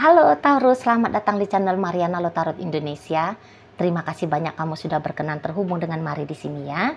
Halo Taurus, selamat datang di channel Mariana Lo Tarot Indonesia. Terima kasih banyak kamu sudah berkenan terhubung dengan Mari di sini ya.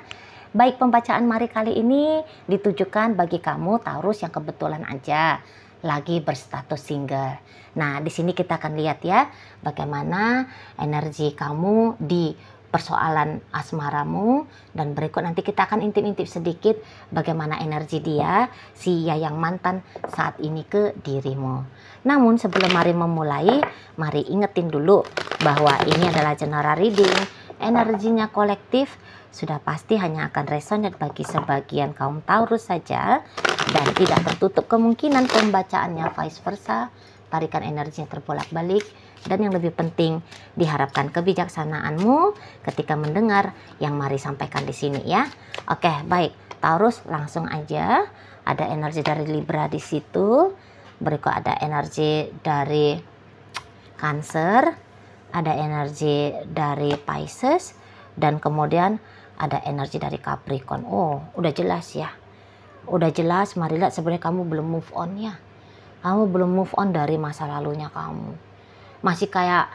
Baik, pembacaan Mari kali ini ditujukan bagi kamu Taurus yang kebetulan aja lagi berstatus single. Nah, di sini kita akan lihat ya bagaimana energi kamu di persoalan asmaramu, dan berikut nanti kita akan intip-intip sedikit bagaimana energi dia, si Yayang mantan saat ini ke dirimu. Namun sebelum Mari memulai, Mari ingetin dulu bahwa ini adalah general reading, energinya kolektif, sudah pasti hanya akan resonate bagi sebagian kaum Taurus saja, dan tidak tertutup kemungkinan pembacaannya vice versa, tarikan energinya terbolak-balik. Dan yang lebih penting, diharapkan kebijaksanaanmu ketika mendengar yang Mari sampaikan di sini ya. Oke, baik. Taurus, langsung aja. Ada energi dari Libra di situ. Berikut ada energi dari Cancer, ada energi dari Pisces, dan kemudian ada energi dari Capricorn. Oh, udah jelas ya. Udah jelas, Mari lihat sebenarnya kamu belum move on ya. Kamu belum move on dari masa lalunya kamu. Masih kayak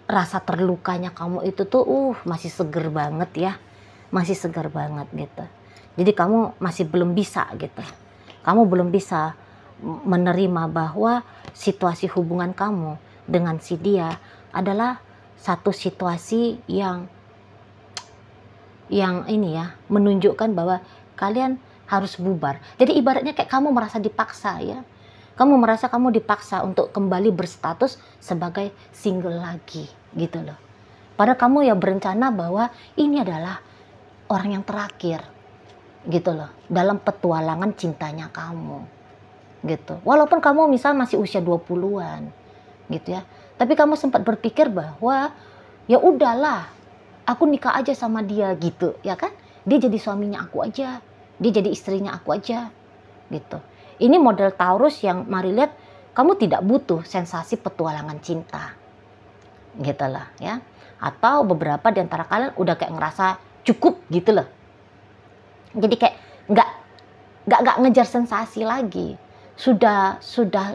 rasa terlukanya kamu itu tuh masih seger banget ya. Masih seger banget gitu. Jadi kamu masih belum bisa gitu. Kamu belum bisa menerima bahwa situasi hubungan kamu dengan si dia adalah satu situasi yang ini ya, menunjukkan bahwa kalian harus bubar. Jadi ibaratnya kayak kamu merasa dipaksa ya. Kamu merasa kamu dipaksa untuk kembali berstatus sebagai single lagi gitu loh. Padahal kamu ya berencana bahwa ini adalah orang yang terakhir gitu loh dalam petualangan cintanya kamu gitu. Walaupun kamu misal masih usia 20-an gitu ya. Tapi kamu sempat berpikir bahwa ya udahlah, aku nikah aja sama dia gitu ya kan. Dia jadi suaminya aku aja, dia jadi istrinya aku aja gitu. Ini model Taurus yang Mari lihat kamu tidak butuh sensasi petualangan cinta gitu lah ya. Atau beberapa di antara kalian udah kayak ngerasa cukup gitu loh. Jadi kayak nggak ngejar sensasi lagi. Sudah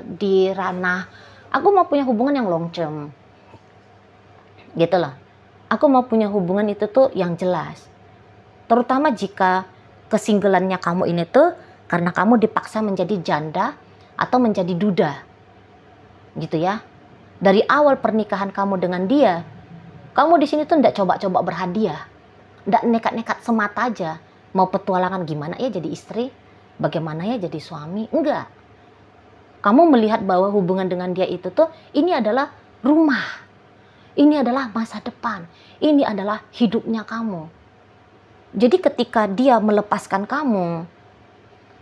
di ranah aku mau punya hubungan yang long term gitu loh. Aku mau punya hubungan itu tuh yang jelas. Terutama jika kesinggelannya kamu ini tuh karena kamu dipaksa menjadi janda atau menjadi duda gitu ya. Dari awal pernikahan kamu dengan dia, kamu di sini tuh ndak coba-coba berhadiah, ndak nekat-nekat semata aja mau petualangan gimana ya jadi istri, bagaimana ya jadi suami, enggak. Kamu melihat bahwa hubungan dengan dia itu tuh ini adalah rumah, ini adalah masa depan, ini adalah hidupnya kamu. Jadi ketika dia melepaskan kamu,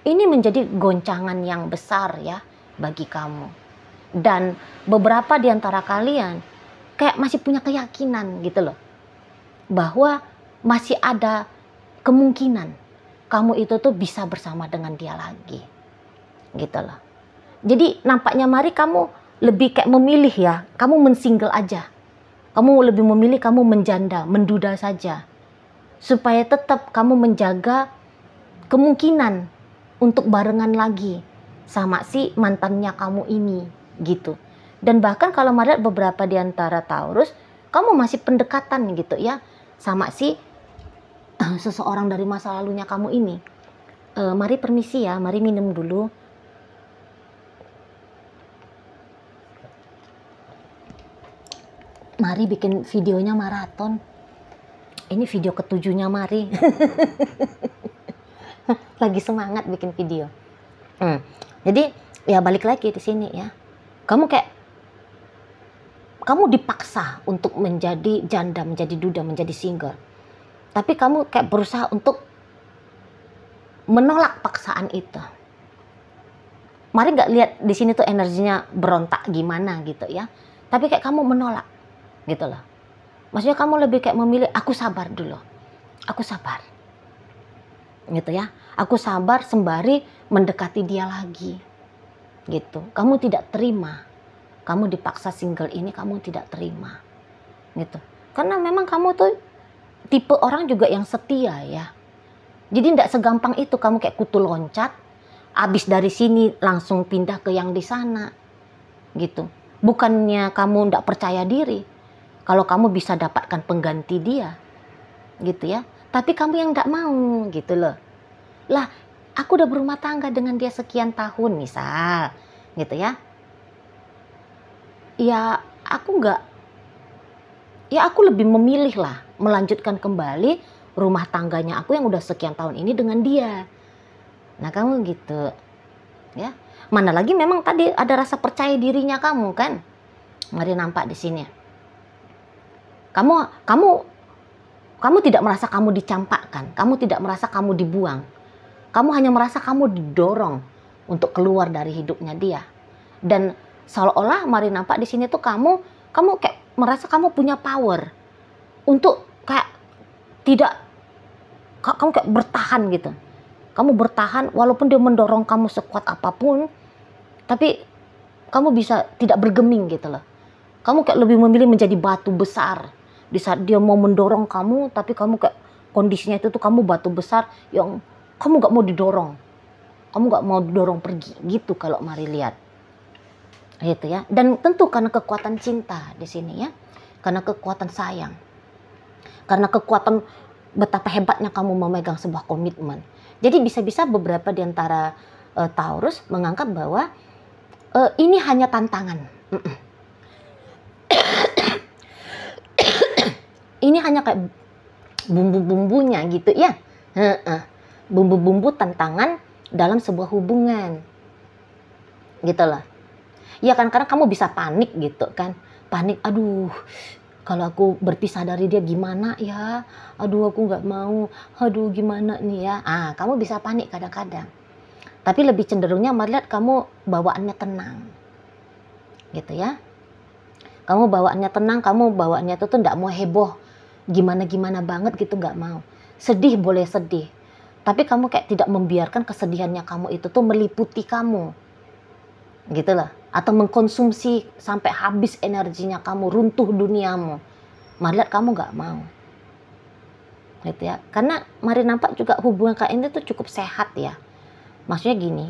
ini menjadi goncangan yang besar ya bagi kamu. Dan beberapa di antara kalian kayak masih punya keyakinan gitu loh. Bahwa masih ada kemungkinan kamu itu tuh bisa bersama dengan dia lagi. Gitu loh. Jadi nampaknya Mari kamu lebih kayak memilih ya. Kamu mensingle aja. Kamu lebih memilih kamu menjanda, menduda saja. Supaya tetap kamu menjaga kemungkinan untuk barengan lagi sama si mantannya kamu ini gitu. Dan bahkan kalau Mari lihat beberapa di antara Taurus, kamu masih pendekatan gitu ya sama si seseorang dari masa lalunya kamu ini. Mari permisi ya, Mari minum dulu. Mari bikin videonya maraton. Ini video ketujuhnya Mari. Lagi semangat bikin video. Jadi ya balik lagi di sini ya. Kamu dipaksa untuk menjadi janda, menjadi duda, menjadi single. Tapi kamu kayak berusaha untuk menolak paksaan itu. Mari nggak lihat di sini tuh energinya berontak gimana gitu ya. Tapi kayak kamu menolak gitu loh. Maksudnya kamu lebih kayak memilih aku sabar dulu. Aku sabar. Gitu ya. Aku sabar sembari mendekati dia lagi. Gitu. Kamu tidak terima. Kamu dipaksa single ini kamu tidak terima. Gitu. Karena memang kamu tuh tipe orang juga yang setia ya. Jadi tidak segampang itu kamu kayak kutu loncat. Abis dari sini langsung pindah ke yang di sana. Gitu. Bukannya kamu tidak percaya diri kalau kamu bisa dapatkan pengganti dia, gitu ya. Tapi kamu yang tidak mau, gitu loh. Lah, aku udah berumah tangga dengan dia sekian tahun, misal, gitu ya. Ya, aku lebih memilih lah melanjutkan kembali rumah tangganya aku yang udah sekian tahun ini dengan dia. Nah, kamu gitu, ya. Mana lagi memang tadi ada rasa percaya dirinya kamu kan? Mari nampak di sini. Kamu tidak merasa kamu dicampakkan, kamu tidak merasa kamu dibuang. Kamu hanya merasa kamu didorong untuk keluar dari hidupnya dia. Dan seolah-olah mari nampak di sini tuh kamu kayak merasa kamu punya power untuk kayak kamu kayak bertahan gitu. Kamu bertahan walaupun dia mendorong kamu sekuat apapun, tapi kamu bisa tidak bergeming gitu loh. Kamu kayak lebih memilih menjadi batu besar. Di saat dia mau mendorong kamu, tapi kamu kayak kondisinya itu tuh kamu batu besar yang kamu gak mau didorong. Kamu gak mau didorong pergi gitu kalau mari lihat. Gitu ya. Dan tentu karena kekuatan cinta di sini ya. Karena kekuatan sayang. Karena kekuatan betapa hebatnya kamu memegang sebuah komitmen. Jadi bisa-bisa beberapa di antara Taurus menganggap bahwa ini hanya tantangan. Ini hanya kayak bumbu-bumbunya gitu ya. Bumbu-bumbu tantangan dalam sebuah hubungan. Gitu loh. Ya kan, karena kamu bisa panik gitu kan. Panik, aduh, kalau aku berpisah dari dia gimana ya? Aduh, aku nggak mau. Aduh, gimana nih ya? Kamu bisa panik kadang-kadang. Tapi lebih cenderungnya melihat kamu bawaannya tenang. Gitu ya. Kamu bawaannya tenang, kamu bawaannya tuh nggak mau heboh. Gimana-gimana banget gitu, nggak mau. Sedih boleh sedih. Tapi kamu kayak tidak membiarkan kesedihannya kamu itu tuh meliputi kamu. Gitu loh. Atau mengkonsumsi sampai habis energinya kamu, runtuh duniamu. Melihat kamu nggak mau. Gitu ya. Karena mari nampak juga hubungan kalian itu cukup sehat ya. Maksudnya gini,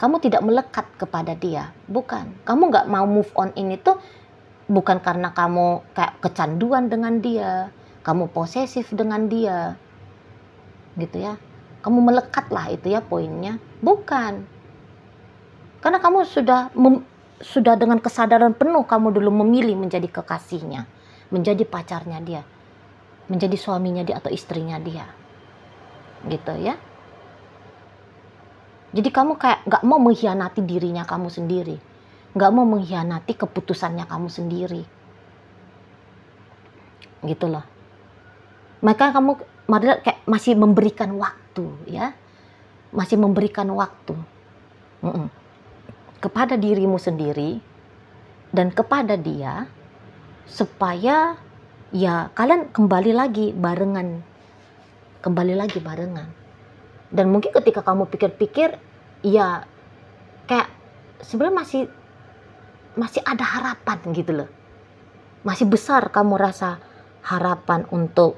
kamu tidak melekat kepada dia, bukan. Kamu nggak mau move on ini tuh bukan karena kamu kayak kecanduan dengan dia, kamu posesif dengan dia, gitu ya. Kamu melekat lah itu ya poinnya, bukan. Karena kamu sudah dengan kesadaran penuh kamu dulu memilih menjadi kekasihnya, menjadi pacarnya dia, menjadi suaminya dia atau istrinya dia, gitu ya. Jadi kamu kayak gak mau mengkhianati dirinya kamu sendiri. Gak mau mengkhianati keputusannya kamu sendiri. Gitu loh. Maka kamu kayak masih memberikan waktu ya. Masih memberikan waktu. Kepada dirimu sendiri. Dan kepada dia. Supaya ya kalian kembali lagi barengan. Kembali lagi barengan. Dan mungkin ketika kamu pikir-pikir, ya kayak sebenarnya masih ada harapan gitu loh. Masih besar kamu rasa harapan untuk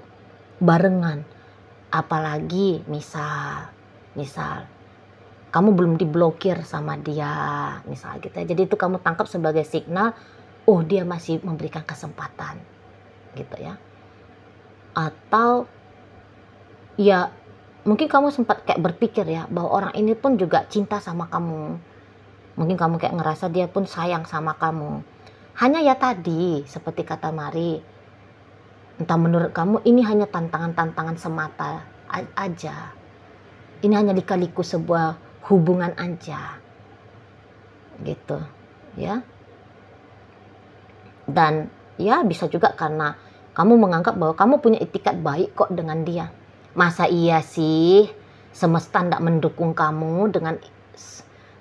barengan. Apalagi misal kamu belum diblokir sama dia, misal gitu. Jadi itu kamu tangkap sebagai signal, oh dia masih memberikan kesempatan, gitu ya. Atau ya mungkin kamu sempat kayak berpikir ya bahwa orang ini pun juga cinta sama kamu. Mungkin kamu kayak ngerasa dia pun sayang sama kamu. Hanya ya tadi seperti kata Mari, entah menurut kamu ini hanya tantangan-tantangan semata aja. Ini hanya lika-liku sebuah hubungan aja. Gitu ya. Dan ya bisa juga karena kamu menganggap bahwa kamu punya itikat baik kok dengan dia. Masa iya sih semesta tidak mendukung kamu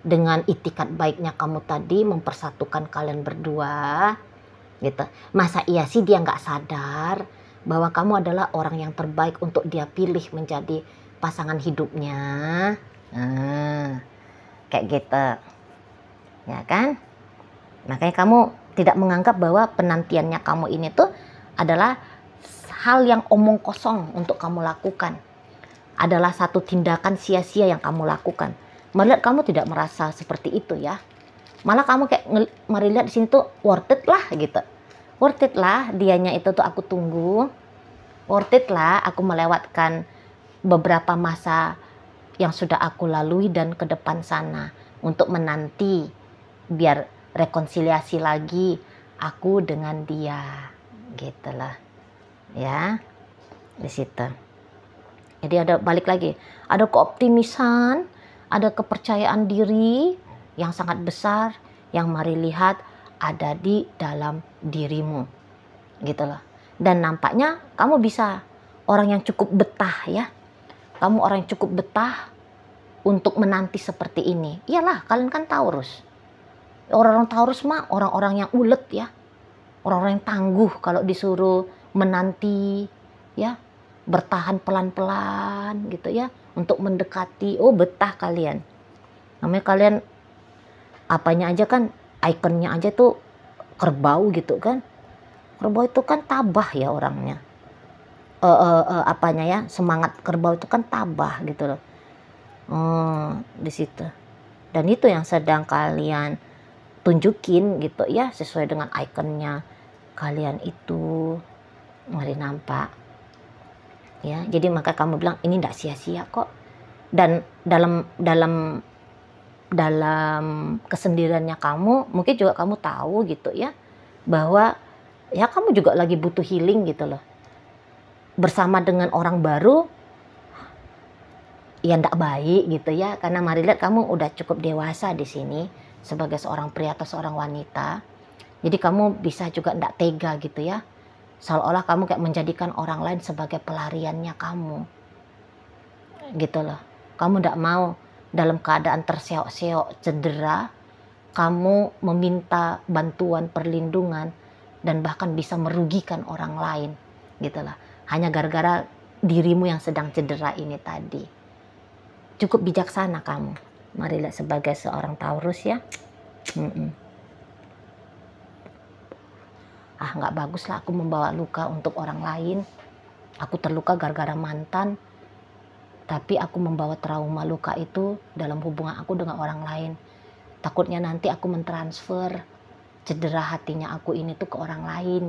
dengan itikat baiknya kamu tadi mempersatukan kalian berdua gitu. Masa iya sih dia nggak sadar bahwa kamu adalah orang yang terbaik untuk dia pilih menjadi pasangan hidupnya. Kayak gitu ya kan. Makanya kamu tidak menganggap bahwa penantiannya kamu ini tuh adalah hal yang omong kosong untuk kamu lakukan. Adalah satu tindakan sia-sia yang kamu lakukan. Melihat kamu tidak merasa seperti itu ya. Malah kamu kayak mari lihat di sini tuh worth it lah gitu. Worth it lah dianya itu tuh aku tunggu. Worth it lah aku melewatkan beberapa masa yang sudah aku lalui dan ke depan sana untuk menanti biar rekonsiliasi lagi aku dengan dia. Gitu lah. Ya. Di situ. Jadi ada balik lagi, ada keoptimisan, ada kepercayaan diri yang sangat besar yang mari lihat ada di dalam dirimu. Gitu loh. Dan nampaknya kamu bisa orang yang cukup betah ya. Kamu orang yang cukup betah untuk menanti seperti ini. Iyalah, kalian kan Taurus. Orang-orang Taurus mah orang-orang yang ulet ya. Orang-orang yang tangguh kalau disuruh menanti ya. Bertahan pelan-pelan gitu ya untuk mendekati. Oh, betah kalian. Namanya kalian apanya aja kan, ikonnya aja tuh kerbau gitu kan. Kerbau itu kan tabah ya orangnya. Apanya ya, semangat kerbau itu kan tabah gitu loh. Di situ. Dan itu yang sedang kalian tunjukin gitu ya, sesuai dengan ikonnya kalian itu. Mari nampak. Ya, jadi maka kamu bilang ini tidak sia-sia kok. Dan dalam kesendiriannya kamu, mungkin juga kamu tahu gitu ya, bahwa ya kamu juga lagi butuh healing gitu loh. Bersama dengan orang baru, ya tidak baik gitu ya, karena mari lihat kamu udah cukup dewasa di sini sebagai seorang pria atau seorang wanita. Jadi kamu bisa juga tidak tega gitu ya. Seolah-olah kamu kayak menjadikan orang lain sebagai pelariannya kamu. Gitu loh. Kamu tidak mau dalam keadaan terseok-seok, cedera, kamu meminta bantuan, perlindungan, dan bahkan bisa merugikan orang lain. Gitu loh. Hanya gara-gara dirimu yang sedang cedera ini tadi. Cukup bijaksana kamu. Mari lihat sebagai seorang Taurus ya. Nggak bagus lah aku membawa luka untuk orang lain. Aku terluka gara-gara mantan, tapi aku membawa trauma luka itu dalam hubungan aku dengan orang lain. Takutnya nanti aku mentransfer cedera hatinya aku ini tuh ke orang lain.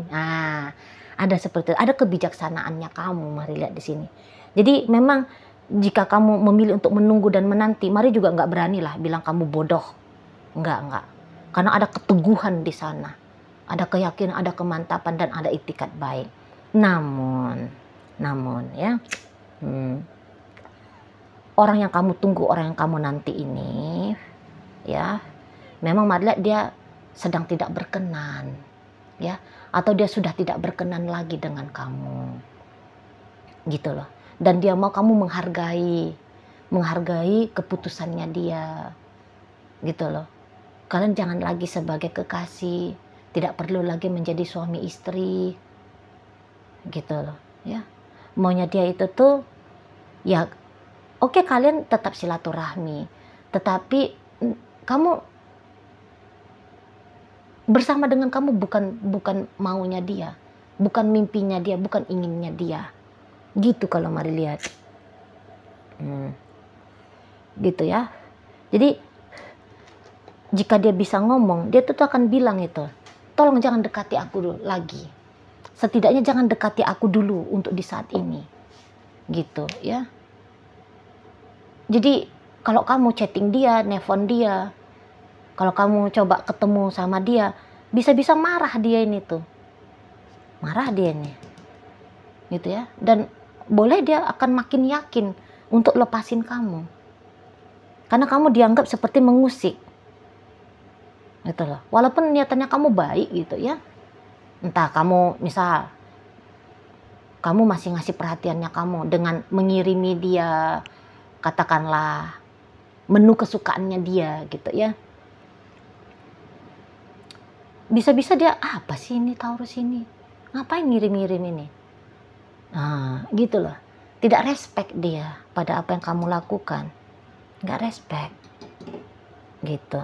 Ada seperti itu. Ada kebijaksanaannya kamu, mari lihat di sini. Jadi memang jika kamu memilih untuk menunggu dan menanti, mari juga nggak berani lah bilang kamu bodoh. Enggak. Karena ada keteguhan di sana. Ada keyakinan, ada kemantapan, dan ada itikat baik. Namun ya, orang yang kamu tunggu, orang yang kamu nanti ini, ya, memang mari lihat dia sedang tidak berkenan, ya, atau dia sudah tidak berkenan lagi dengan kamu, gitu loh. Dan dia mau kamu menghargai keputusannya dia, gitu loh. Kalian jangan lagi sebagai kekasih. Tidak perlu lagi menjadi suami istri, gitu loh ya. Maunya dia itu tuh ya oke, kalian tetap silaturahmi, tetapi kamu bersama dengan kamu bukan maunya dia, bukan mimpinya dia, bukan inginnya dia, gitu kalau mari lihat. Gitu ya. Jadi jika dia bisa ngomong, dia tuh akan bilang itu, tolong jangan dekati aku dulu lagi. Setidaknya jangan dekati aku dulu untuk di saat ini. Gitu ya. Jadi kalau kamu chatting dia, nelfon dia, kalau kamu coba ketemu sama dia, bisa-bisa marah dia ini tuh. Marah dia ini. Gitu ya. Dan boleh dia akan makin yakin untuk lepasin kamu. Karena kamu dianggap seperti mengusik. Gitu loh. Walaupun niatannya kamu baik gitu ya. Entah kamu misal kamu masih ngasih perhatiannya kamu dengan mengirimi dia, katakanlah menu kesukaannya dia gitu ya. Bisa-bisa dia, apa sih ini Taurus ini? Ngapain ngirim-ngirim ini? Gitu loh. Tidak respect dia pada apa yang kamu lakukan. Nggak respect. Gitu.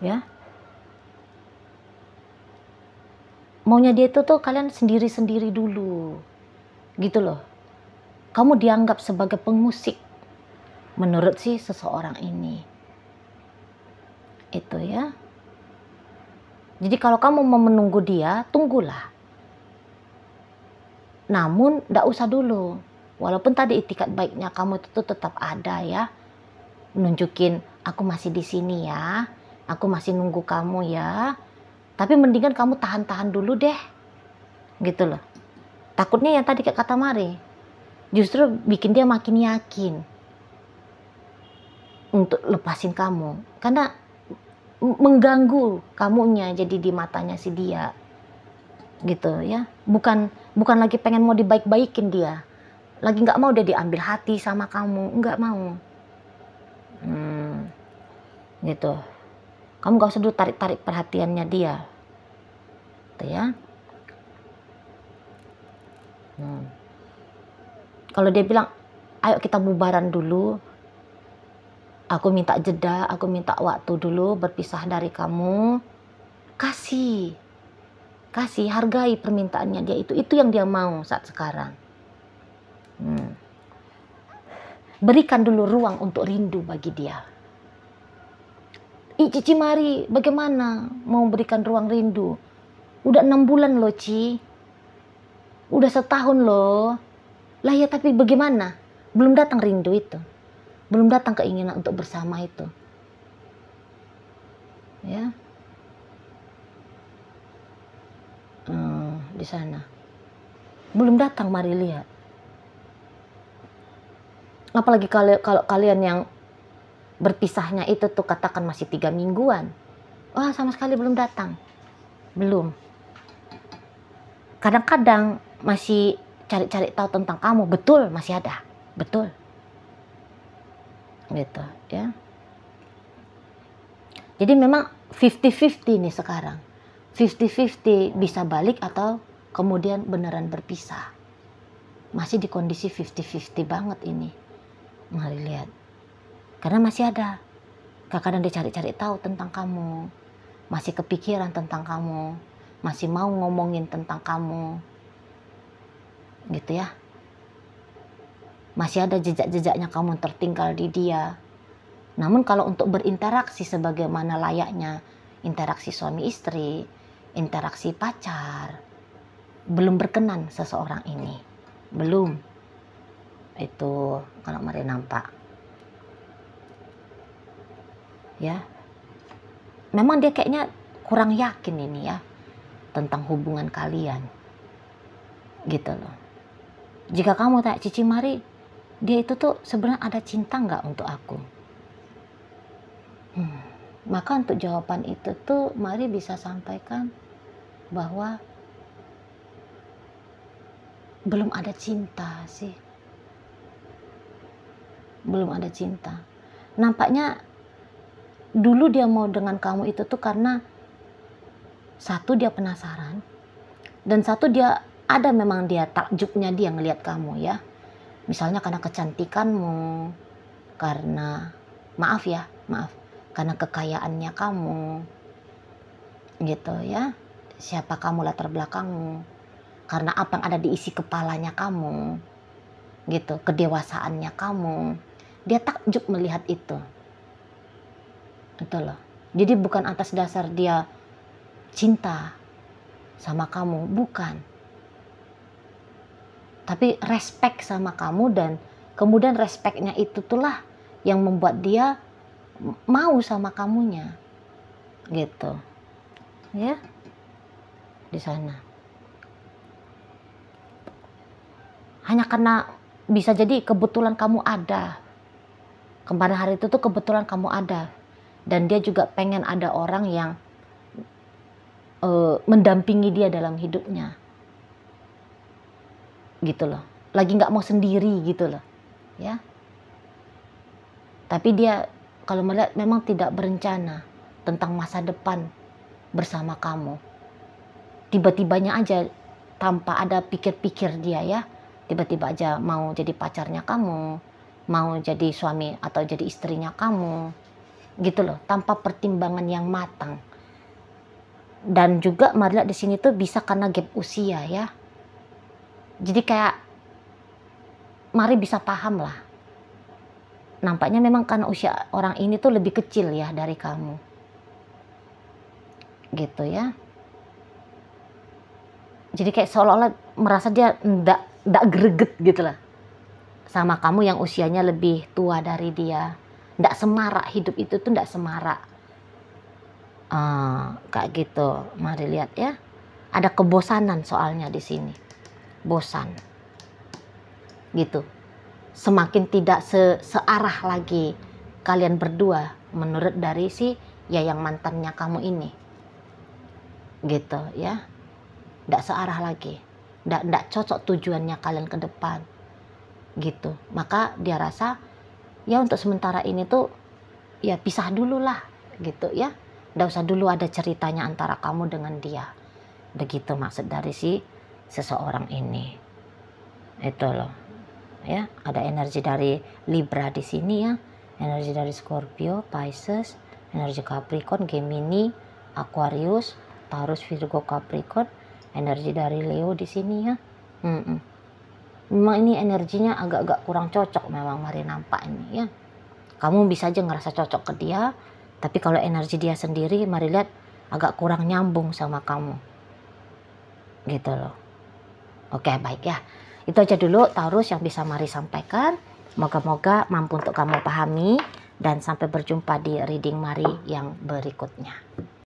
Ya. Maunya dia itu tuh kalian sendiri-sendiri dulu. Gitu loh. Kamu dianggap sebagai pengusik menurut si seseorang ini. Itu ya. Jadi kalau kamu mau menunggu dia, tunggulah. Namun tidak usah dulu. Walaupun tadi itikat baiknya kamu itu tetap ada ya. Nunjukin aku masih di sini ya. Aku masih nunggu kamu ya. Tapi mendingan kamu tahan-tahan dulu deh. Gitu loh. Takutnya yang tadi kayak kata Mari, justru bikin dia makin yakin untuk lepasin kamu. Karena mengganggu kamunya jadi di matanya si dia. Gitu ya. Bukan lagi pengen mau dibaik-baikin dia. Lagi nggak mau dia diambil hati sama kamu. Nggak mau. Gitu. Kamu gak usah dulu tarik-tarik perhatiannya dia. Gitu ya. Kalau dia bilang, ayo kita bubaran dulu, aku minta jeda, aku minta waktu dulu berpisah dari kamu, kasih, hargai permintaannya dia, itu yang dia mau saat sekarang. Berikan dulu ruang untuk rindu bagi dia. Cici Mari, bagaimana mau berikan ruang rindu? Udah 6 bulan loh, Ci. Udah setahun loh. Lah ya, tapi bagaimana? Belum datang rindu itu. Belum datang keinginan untuk bersama itu. Ya. Di sana. Belum datang, Mari lihat. Apalagi kalau kalian yang berpisahnya itu tuh katakan masih 3 mingguan. Wah, sama sekali belum datang. Belum. Kadang-kadang masih cari-cari tahu tentang kamu, betul masih ada, betul, gitu ya. Jadi memang 50-50 nih sekarang, 50-50 bisa balik atau kemudian beneran berpisah. Masih di kondisi 50-50 banget ini, Mari lihat, karena masih ada, kadang-kadang dia cari-cari tahu tentang kamu, masih kepikiran tentang kamu, masih mau ngomongin tentang kamu. Gitu ya. Masih ada jejak-jejaknya kamu tertinggal di dia. Namun kalau untuk berinteraksi sebagaimana layaknya interaksi suami istri, interaksi pacar, belum berkenan seseorang ini. Belum. Itu kalau Mari nampak. Ya. Memang dia kayaknya kurang yakin ini ya tentang hubungan kalian. Gitu loh. Jika kamu tanya, Cici Mari, dia itu tuh sebenarnya ada cinta nggak untuk aku? Maka untuk jawaban itu tuh Mari bisa sampaikan bahwa belum ada cinta sih. Belum ada cinta. Nampaknya dulu dia mau dengan kamu itu tuh karena satu dia penasaran, dan satu dia ada memang dia takjubnya dia ngelihat kamu ya. Misalnya karena kecantikanmu, karena maaf, karena kekayaannya kamu, gitu ya. Siapa kamu, latar belakangmu, karena apa yang ada di isi kepalanya kamu, gitu, kedewasaannya kamu. Dia takjub melihat itu. Itu loh. Jadi bukan atas dasar dia cinta sama kamu, bukan. Tapi respect sama kamu, dan kemudian respectnya itu tuh yang membuat dia mau sama kamunya, gitu, ya, di sana. Hanya karena bisa jadi kebetulan kamu ada kemarin hari itu tuh, kebetulan kamu ada, dan dia juga pengen ada orang yang mendampingi dia dalam hidupnya. Gitu loh, lagi nggak mau sendiri gitu loh, ya. Tapi dia kalau melihat memang tidak berencana tentang masa depan bersama kamu. Tiba-tibanya aja tanpa ada pikir-pikir dia ya, tiba-tiba aja mau jadi pacarnya kamu, mau jadi suami atau jadi istrinya kamu, gitu loh, tanpa pertimbangan yang matang. Dan juga Mari lihat di sini tuh bisa karena gap usia ya. Jadi kayak Mari bisa paham lah. Nampaknya memang karena usia orang ini tuh lebih kecil ya dari kamu. gitu ya. Jadi kayak seolah-olah merasa dia ndak greget gitu lah sama kamu yang usianya lebih tua dari dia. Ndak semarak, hidup itu tuh ndak semarak. Kayak gitu. Mari lihat ya. Ada kebosanan soalnya di sini. Bosan. Gitu. Semakin tidak searah lagi kalian berdua menurut dari si ya yang mantannya kamu ini. Gitu ya. Ndak searah lagi. Ndak cocok tujuannya kalian ke depan. Gitu. Maka dia rasa ya untuk sementara ini tuh ya pisah dulu lah gitu ya. Nggak usah dulu ada ceritanya antara kamu dengan dia. Begitu maksud dari si seseorang ini. Itu loh. Ya, ada energi dari Libra di sini ya. Energi dari Scorpio, Pisces, energi Capricorn, Gemini, Aquarius, Taurus, Virgo, Capricorn, energi dari Leo di sini ya. Memang ini energinya agak-agak kurang cocok memang mari nampak ini ya. Kamu bisa aja ngerasa cocok ke dia, tapi kalau energi dia sendiri mari lihat agak kurang nyambung sama kamu. Gitu loh. Oke, baik ya. Itu aja dulu Taurus yang bisa mari sampaikan. Moga-moga mampu untuk kamu pahami dan sampai berjumpa di reading Mari yang berikutnya.